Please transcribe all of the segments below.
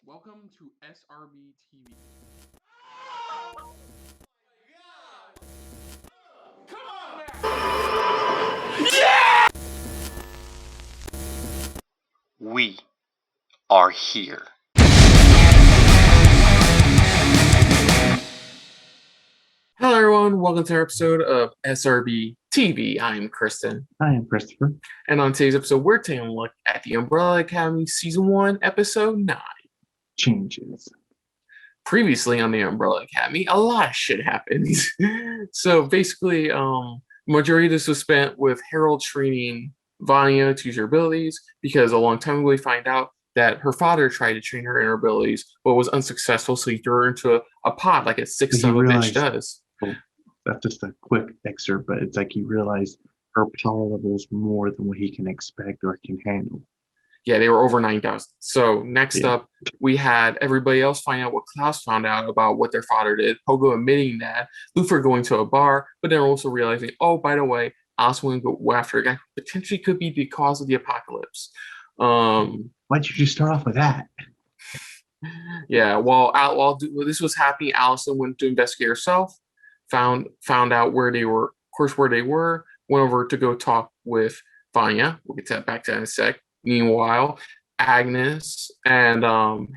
Welcome to SRB TV. We are here. Hello, everyone. Welcome to our episode of SRB TV. I'm Kristen. I am Christopher. And on today's episode, we're taking a look at the Umbrella Academy Season 1, Episode 9. Changes. Previously on the Umbrella Academy, a lot of shit happened. So basically, majority of this was spent with Harold training Vanya to use her abilities, because a long time ago we find out that her father tried to train her in her abilities, but was unsuccessful, so he threw her into a pot like a sick son of a bitch does. Well, that's just a quick excerpt, but it's like he realized her power level is more than what he can expect or can handle. Yeah, they were over 9,000. So next up, we had everybody else find out what Klaus found out about what their father did. Pogo admitting that. Luther going to a bar, but then also realizing, oh, by the way, Alice wouldn't go after a guy who potentially could be the cause of the apocalypse. Why'd you just start off with that? Yeah, while this was happening, Allison went to investigate herself, found out where they were, went over to go talk with Vanya. We'll get to that back to that in a sec. Meanwhile, Agnes and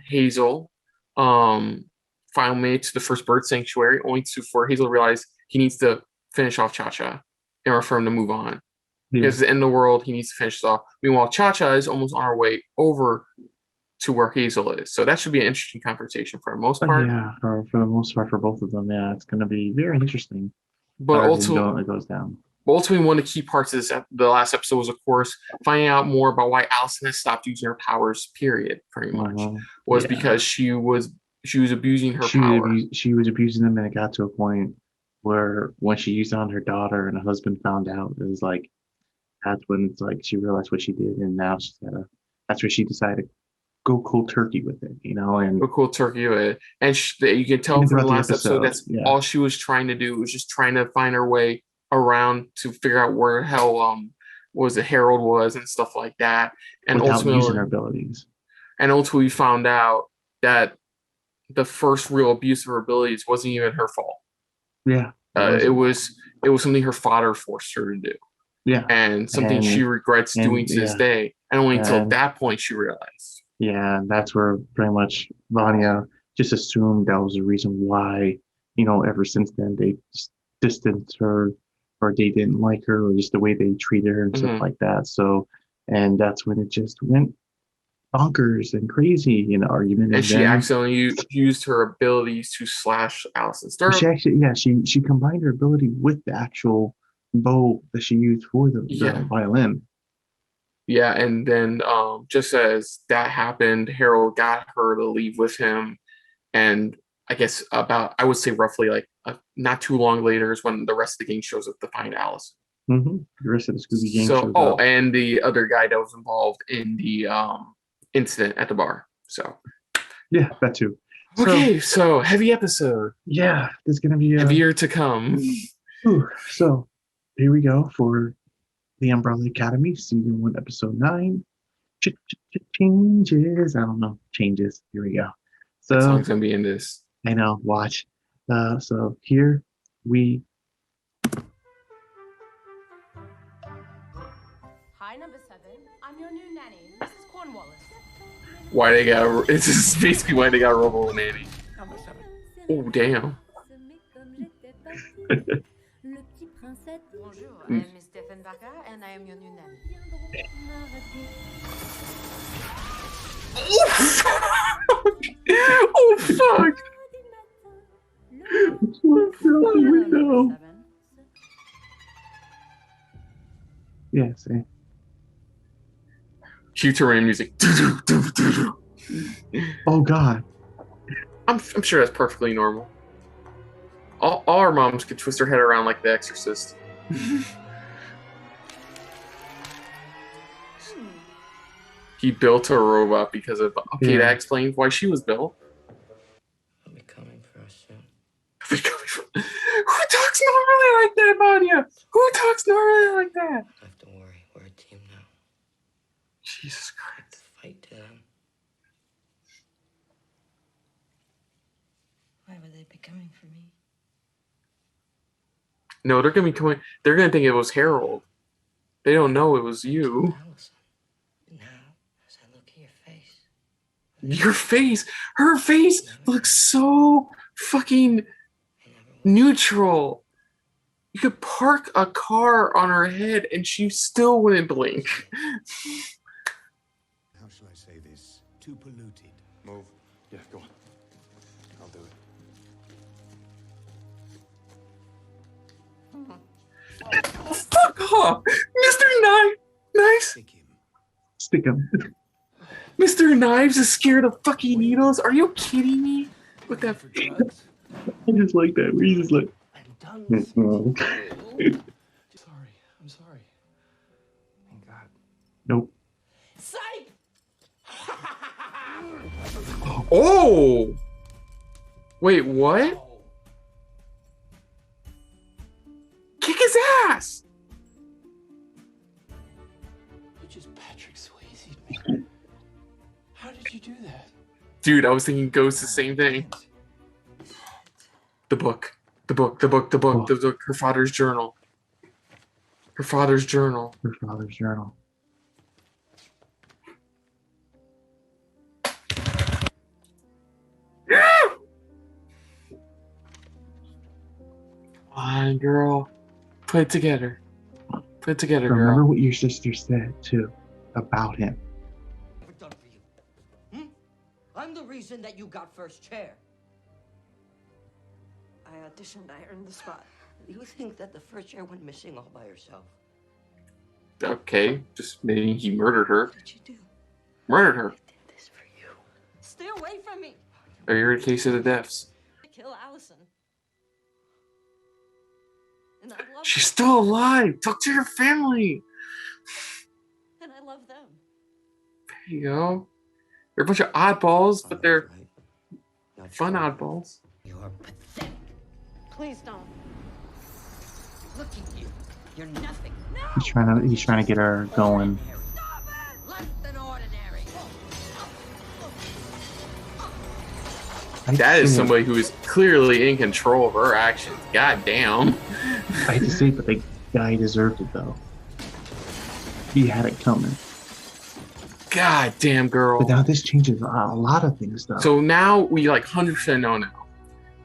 Hazel finally made it to the first bird sanctuary, only for Hazel to realize he needs to finish off Cha-Cha in order for him to move on. Yeah. Because at the end of the world, he needs to finish it off. Meanwhile, Cha-Cha is almost on her way over to where Hazel is. So that should be an interesting conversation for the most part. Yeah, for the most part, for both of them, yeah, it's going to be very interesting. But ultimately, it goes down. Ultimately, one of the key parts of the last episode was, of course, finding out more about why Allison has stopped using her powers. Period. Pretty much was because she was abusing her power. She was abusing them, and it got to a point where when she used it on her daughter, and her husband found out, it was like that's when it's like she realized what she did, and now she's gotta. That's where she decided to go cold turkey with it, and go cold turkey with it. And you can tell from the last episode that's all she was trying to do, was just trying to find her way around to figure out where the hell was it Harold was and stuff like that, and without ultimately using her abilities. And ultimately found out that the first real abuse of her abilities wasn't even her fault. Yeah, it was something her father forced her to do. Yeah, and something she regrets doing to this day, and only until that point she realized. Yeah, and that's where pretty much Vanya just assumed that was the reason why, ever since then they just distanced her, or they didn't like her, or just the way they treated her and stuff like that. So, and that's when it just went bonkers and crazy in the argument. And she accidentally used her abilities to slash Allison's throat. She actually, she combined her ability with the actual bow that she used for the violin. Yeah, and then just as that happened, Harold got her to leave with him, and I guess I would say roughly like not too long later is when the rest of the gang shows up to find Alice. The rest of the Scooby gang shows up. And the other guy that was involved in the incident at the bar. So yeah, that too. Okay, so heavy episode. Yeah, there's gonna be heavier to come. So here we go for the Umbrella Academy, Season 1, Episode 9. Changes. I don't know. Changes. Here we go. So that song's gonna be in this. I know. Watch. So here we. Hi, number 7. I'm your new nanny, Mrs. Cornwallis. Why they got? It's just basically why they got Robo nanny. Number 7. Oh damn. Bonjour, I'm Miss Steffenbacher, and I am your new nanny. Oh fuck! No. Yes. Cue terrain music. Oh god. I'm sure that's perfectly normal. All our moms could twist their head around like The Exorcist. He built a robot because of... Okay, that explains why she was built. I'll be coming for us soon. Who talks normally like that, Vanya? Who talks normally like that? Don't have to worry. We're a team now. Jesus Christ. Fight to them. they be coming for me? No, they're gonna be coming. They're gonna think it was Harold. They don't know it was you. Allison. But now, as I look at your face, Your face, her face looks so fucking neutral. You could park a car on her head and she still wouldn't blink. How shall I say this? Too polluted. Move. Yeah, go on. I'll do it. Fuck off, Mr. Knives. Stick him. Stick him. Mr. Knives is scared of fucking needles. Are you kidding me? With that. For drugs? I just like that. Where he's just like, I'm done with "Mm-mm." Sorry. I'm sorry. Thank God. Nope. Psych! Oh! Wait, what? Kick his ass! You just Patrick Swayze me. How did you do that? Dude, I was thinking Ghost the same thing. The book. Her father's journal. Her father's journal. Her father's journal. Come on, girl. Put it together. Put it together, Remember girl. what your sister said too about him. Ever done for you? I'm the reason that you got first chair. I auditioned, I earned the spot. You think that the first chair went missing all by herself? Okay, just maybe he murdered her. What did you do? Murdered her. I did this for you. Stay away from me! Or you're a case of the deaths. Kill Allison. And I love She's them. still alive. Talk to your family. And I love them. There you go. They're a bunch of oddballs, but they're fun oddballs. You're pathetic. Please don't. Look at you. You're nothing. No! He's trying to get her going. Stop it! Less than ordinary. That is somebody who is clearly in control of her actions. God damn. I hate to say it, but the guy deserved it though. He had it coming. God damn, girl. But now this changes a lot of things though. So now we like 100% know now.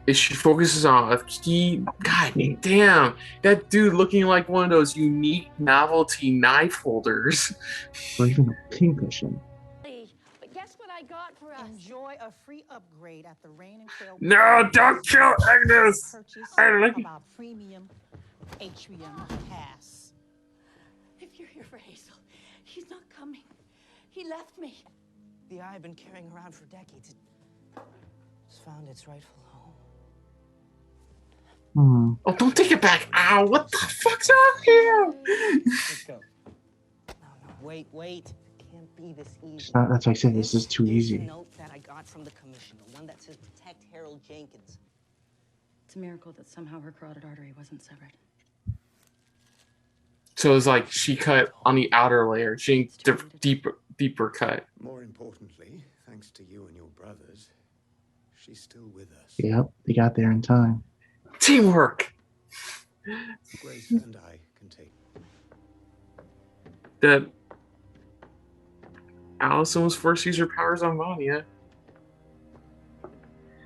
If she focuses on a key, God damn, that dude looking like one of those unique novelty knife holders. Or even a pincushion. But guess what I got for us? Enjoy a free upgrade at the Rain and Quail. No, don't kill Agnes. Purchase I like it. of our premium atrium pass. If you're here for Hazel, he's not coming. He left me. The eye I've been carrying around for decades has found its rightful home. Oh, don't take it back. Ow, what the fuck's wrong here? Let's go. No, wait. It can't be this easy. That's why I said this is too is easy. the note that I got from the commissioner, one that says protect Harold Jenkins. It's a miracle that somehow her carotid artery wasn't severed. So it's like she cut on the outer layer. She deeper cut. More importantly, thanks to you and your brothers, she's still with us. Yep, they got there in time. Teamwork. Grace and I can take. That Allison was forced to use her powers on Vanya.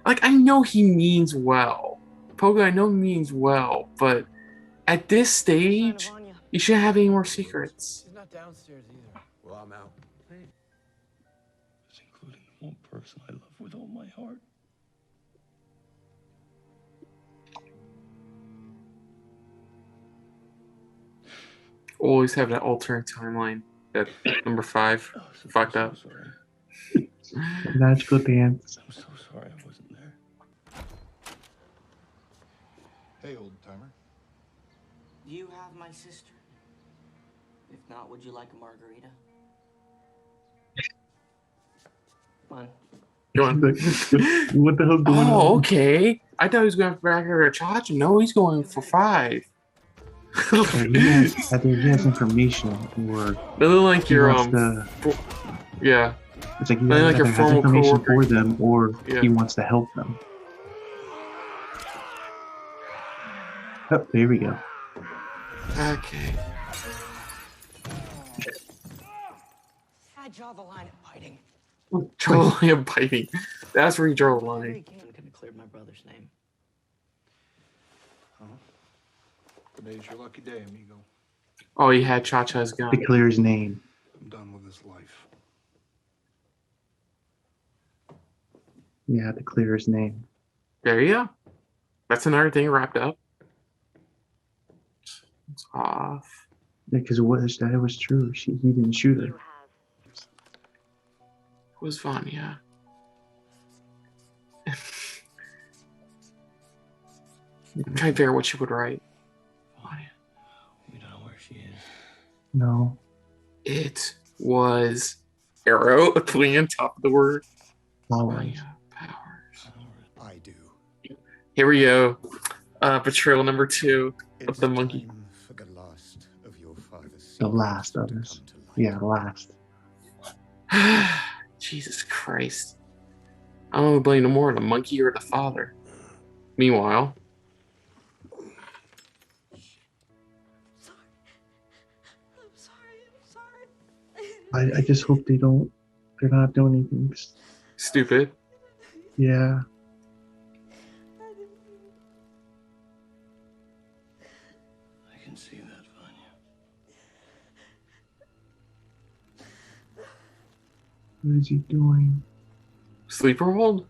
Like, I know he means well. Pogo, I know he means well, but at this stage, you shouldn't have any more secrets. She's not downstairs either. Well, I'm out. It's including one person I love with all my heart. Always have that alternate timeline. That number 5 fucked up. Sorry. Magical dance. I'm so sorry I wasn't there. Hey, old timer. Do you have my sister? If not, would you like a margarita? Come on. Go on. What the hell's going on? Oh, okay. I thought he was going for back her a charge. No, he's going for 5. Either he has information or They look like he your wants to, yeah. it's like he They look like either your has formal information coworker. for them or Yeah. he wants to help them. Oh, there we go. Okay. I draw the line at biting. Draw the line of biting. That's where you draw the Every line. game could have cleared my brother's name. Today's your lucky day, amigo. Oh, he had Cha-Cha's gun. To clear his name. I'm done with this life. Yeah, to clear his name. There you go. That's another thing wrapped up. It's off. Because it was true. He didn't shoot her. It was Vanya. I'm trying to figure out what she would write. Vanya. We don't know where she is. No. It was arrow putting on top of the word. Flowers. Vanya powers. I do. Here we go. Betrayal number 2 of the monkey. Time for the last of your father's The secrets last to of come us. to light. Yeah, the last. Jesus Christ. I don't know who blame no more, the monkey or the father. Meanwhile, I just hope they're not doing anything. stupid. Yeah. I can see that, Vanya. What is he doing? Sleeper hold?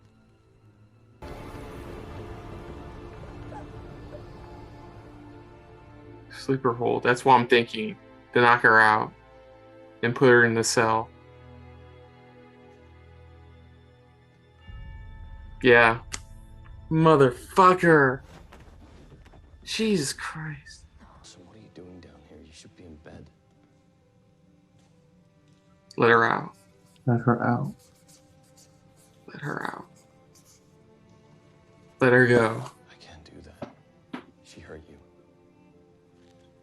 Sleeper hold. That's what I'm thinking. To knock her out and put her in the cell. Yeah. Motherfucker. Jesus Christ. So what are you doing down here? You should be in bed. Let her out. Let her out. Let her out. Let her go. I can't do that. She hurt you.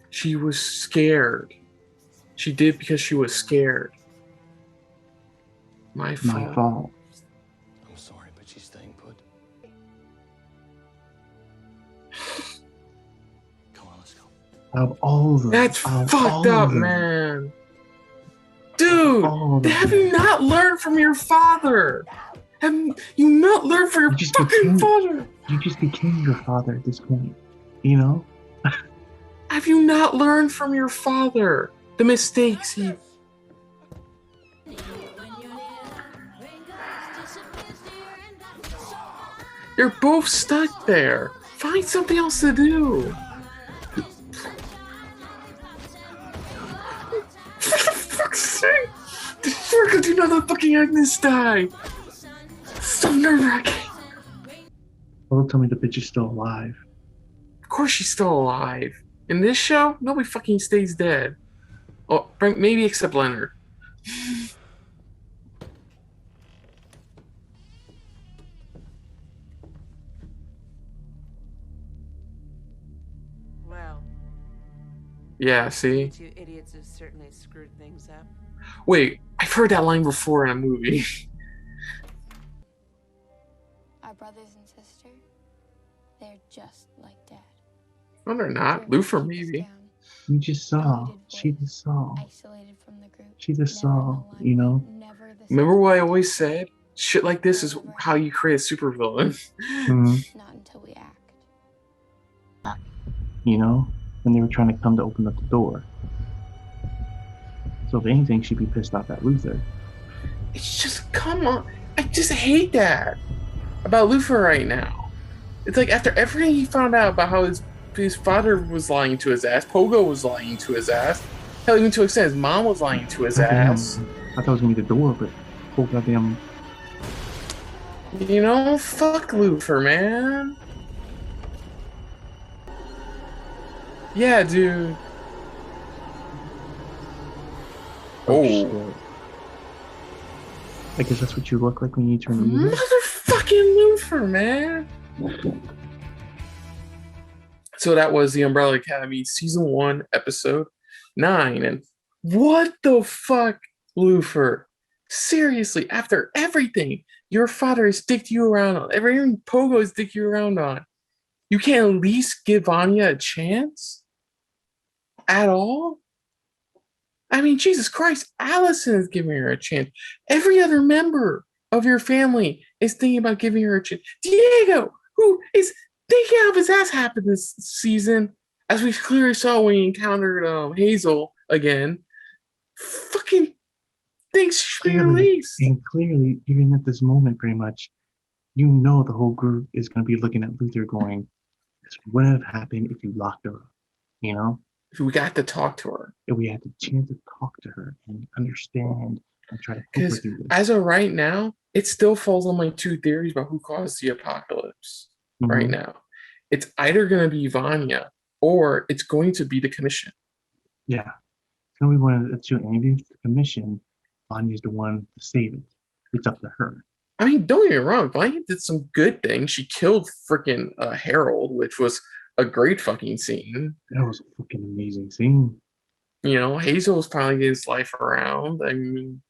She was scared. She did because she was scared. My fault. My fault. I'm sorry, but she's staying put. Come on, let's go. Out of all of them. That's out of fucked all up, of them, man. Dude, all of have them. you not learned from your father? Have you not learned from your You just fucking became- father? You just became your father at this point. You know? Have you not learned from your father? The mistakes he... You're both stuck there. Find something else to do. For fuck's sake! We're gonna do another fucking Agnes die. So nerve-wracking. Don't tell me the bitch is still alive. Of course she's still alive. In this show, nobody fucking stays dead. Oh, maybe except Leonard. Well, Yeah, see? you two idiots have certainly screwed things up. Wait, I've heard that line before in a movie. Our brothers and sister, they're just like Dad. No, they're not. Luther, maybe. You just saw. She just saw. Isolated from the group. She just saw, you know? Never the Remember what I always said? Shit like this is how you create a supervillain. Not until we act. You know? When they were trying to come to open up the door. So if anything, she'd be pissed off at Luther. It's just, come on. I just hate that about Luther right now. It's like after everything he found out about how his father was lying to his ass, Pogo was lying to his ass, hell, even to an extent his mom was lying to his ass. I thought it was gonna be the door, but whole goddamn. You know, fuck Luther, man. Yeah, dude. Oh. Shit. I guess that's what you look like when you turn evil. Motherfucking Luther, man. So that was the Umbrella Academy Season 1, Episode 9. And what the fuck, Luther? Seriously, after everything your father has dicked you around on, everything Pogo has dicked you around on, You can't at least give Vanya a chance at all. I mean, Jesus Christ, Allison is giving her a chance. Every other member of your family is thinking about giving her a chance. Diego, who is thinking out of his ass happen this season, as we clearly saw when he encountered Hazel again, fucking thinks she should be released. And clearly, even at this moment, pretty much, you know the whole group is going to be looking at Luther going, this would have happened if you locked her up, you know? If we got to talk to her. If we had the chance to talk to her and understand and try to help her through this. As of right now, it still falls on my two theories about who caused the apocalypse right now. It's either going to be Vanya or it's going to be the commission. Yeah. It's going to be one of the two. And even if the commission, Vanya's the one to save it. It's up to her. I mean, don't get me wrong. Vanya did some good things. She killed freaking Harold, which was a great fucking scene. That was a fucking amazing scene. You know, Hazel was finally getting his life around. I mean,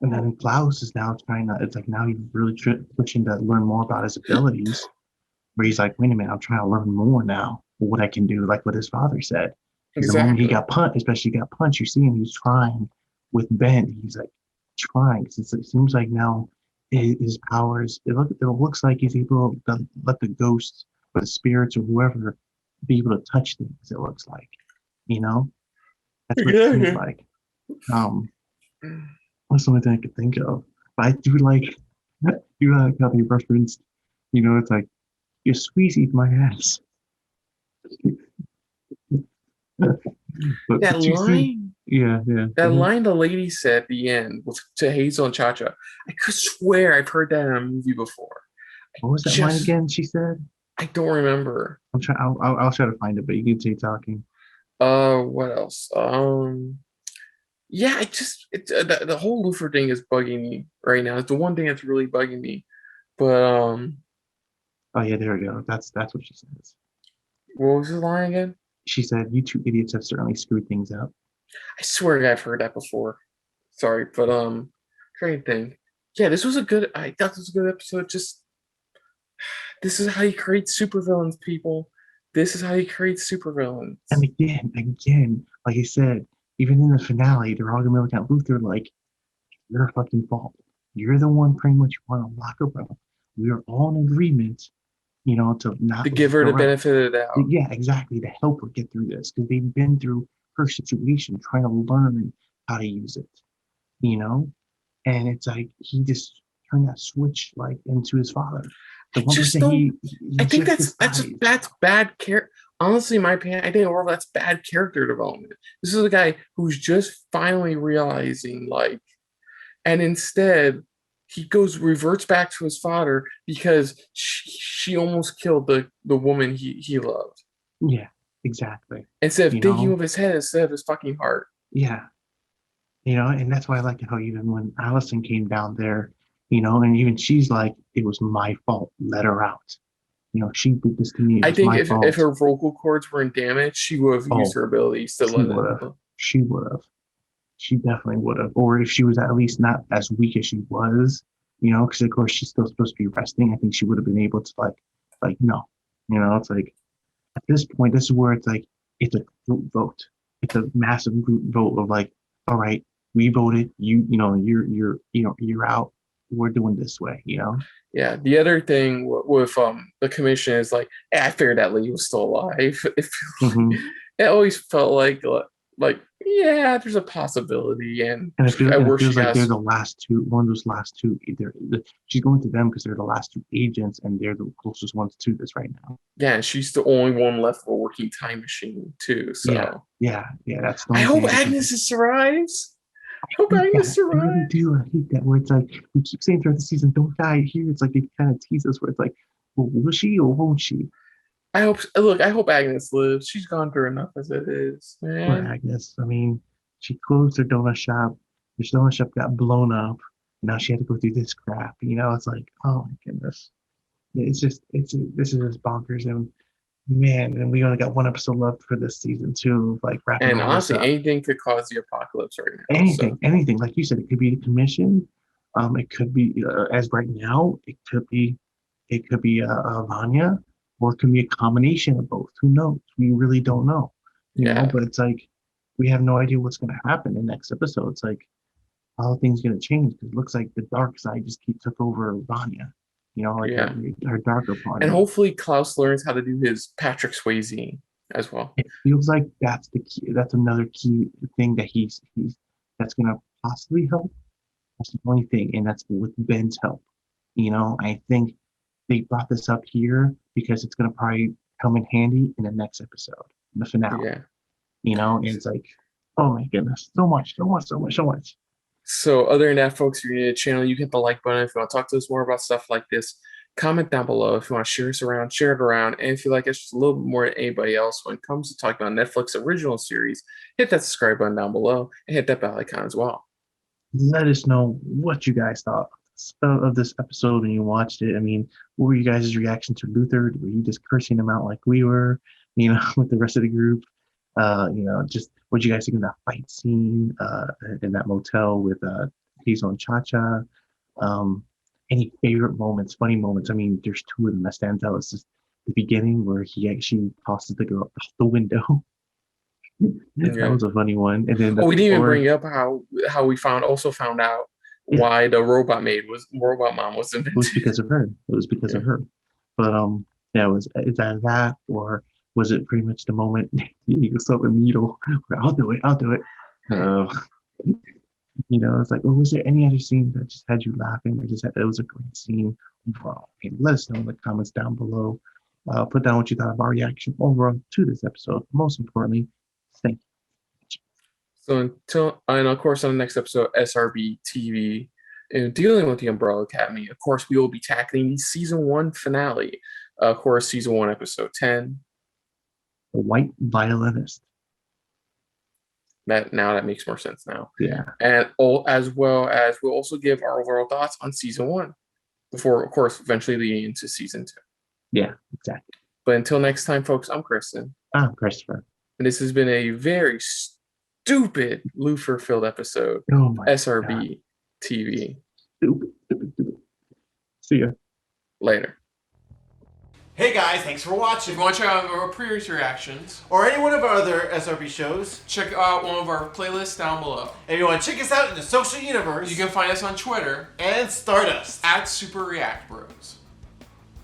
and then Klaus is now trying to, it's like now he's really pushing to learn more about his abilities. Where he's like, wait a minute, I'm trying to learn more now. What I can do, like what his father said. Exactly. The moment he got punched, especially he got punched, you see him, he's trying with Ben. He's like trying. It seems like now his powers, it looks like he's able to let the ghosts or the spirits or whoever be able to touch things, it looks like. You know? That's what it seems like. That's the only thing I could think of. But I do like how they referenced, you know, it's like, you squeezed my ass. That line, yeah. That line the lady said at the end was to Hazel and Cha-Cha. I could swear I've heard that in a movie before. What was that line again? She said. I don't remember. I'll try to find it, but you can keep talking. What else? Yeah, the whole Luther thing is bugging me right now. It's the one thing that's really bugging me. But oh yeah, there we go. That's what she says. What was the line again? She said, "You two idiots have certainly screwed things up." I swear I've heard that before. Sorry, but trying to think. Yeah, I thought this was a good episode. Just this is how you create supervillains, people. This is how you create supervillains. And again, like I said, even in the finale, they're all gonna be looking at Luther like, "Your fucking fault. You're the one pretty much want to lock her up. We are all in agreement, you know, to give her the benefit of the doubt." Yeah, exactly, to help her get through this because they've been through her situation, trying to learn how to use it, you know. And it's like he just turned that switch like into his father. I think that's bad character. Honestly, in my opinion, I think overall that's bad character development. This is a guy who's just finally realizing, like, and instead he reverts back to his father because she almost killed the woman he loved. Yeah, exactly. Instead of thinking of his head instead of his fucking heart. Yeah. You know, and that's why I like how even when Allison came down there, you know, and even she's like, it was my fault. Let her out. You know, she did this to me. I think if her vocal cords weren't damaged, she would have used her abilities to let it. She would have. She definitely would have. Or if she was at least not as weak as she was, you know, because of course she's still supposed to be resting. I think she would have been able to like no. You know, it's like at this point, this is where it's like it's a group vote. It's a massive group vote of like, all right, we voted. You're out. We're doing this way, you know. Yeah. The other thing with the commission is like, hey, I figured that lady was still alive. It always felt like yeah, there's a possibility, and it feels like they're the last two. One of those last two. She's going to them because they're the last two agents, and they're the closest ones to this right now. Yeah, and she's the only one left with a working time machine too. So yeah. That's. I hope Agnes survives. I really do. I hate that where it's like we keep saying throughout the season, "Don't die." Here, it's like they kind of tease us where it's like, well, will she or won't she? I hope Agnes lives. She's gone through enough as it is, man. Poor Agnes. I mean, she closed her donut shop. The donut shop got blown up. And now she had to go through this crap. You know, it's like, oh my goodness. This is just bonkers. And man, and we only got one episode left for this season too. Like wrapping. And honestly, anything could cause the apocalypse right now. Anything. Like you said, it could be the commission. It could be as right now. It could be it could be a Vanya, or it could be a combination of both. Who knows? We really don't know. You know, but it's like we have no idea what's gonna happen in the next episode. It's like how are things gonna change? Because it looks like the dark side just took over Vanya. You know, like her darker part. And hopefully Klaus learns how to do his Patrick Swayze as well. It feels like that's the key. That's another key thing that he's that's gonna possibly help. That's the only thing, and that's with Ben's help. You know, I think they brought this up here because it's gonna probably come in handy in the next episode, in the finale. Yeah. You know, and it's like, oh my goodness, so much. So other than that, folks, if you're new to the channel, you hit the like button. If you want to talk to us more about stuff like this, comment down below. If you want to share us around, share it around. And if you like us just a little bit more than anybody else when it comes to talking about Netflix original series, hit that subscribe button down below and hit that bell icon as well. Let us know what you guys thought of this episode when you watched it. I mean, what were you guys' reaction to Luther? Were you just cursing him out like we were, you know, with the rest of the group? You know, just what you guys think of that fight scene in that motel with Hazel and Cha-Cha? Any favorite moments, funny moments? I mean, there's two of them that stands out. It's just the beginning where he actually tosses the girl out the window. That was a funny one. And then we didn't even bring up how we found out why the robot mom was invented. It was because of her. But yeah, is that or was it pretty much the moment he was up a needle? I'll do it. You know, it's like, was there any other scene that just had you laughing? It was a great scene overall. Okay, let us know in the comments down below. Put down what you thought of our reaction overall to this episode. Most importantly, thank you. So and of course on the next episode, SRB TV, and dealing with the Umbrella Academy, of course we will be tackling the season 1 finale. Of course, season 1, episode 10. The White Violinist. That makes more sense now. Yeah. And as well as we'll also give our overall thoughts on season 1 before, of course, eventually leading into season 2. Yeah, exactly. But until next time, folks, I'm Kristen. I'm Christopher. And this has been a very stupid Luther-filled episode. Oh my SRB TV. Stupid. See ya. Later. Hey guys, thanks for watching. If you want to check out our previous reactions or any one of our other SRB shows, check out one of our playlists down below. If you want to check us out in the social universe, you can find us on Twitter and Stardust @SuperReactBros.